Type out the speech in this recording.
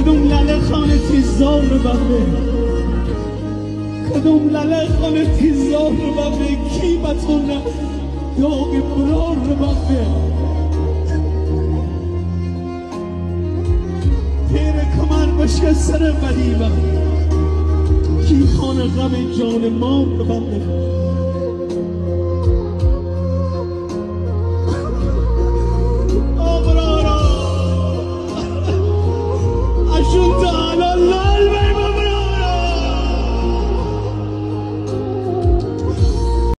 کدوم لله خانه تیزار ببه کدوم لله خانه تیزار ببه کی بتونه داغ برار ببه پیر کمر بشک سر بدیبه کی خانه غم جان مار ببه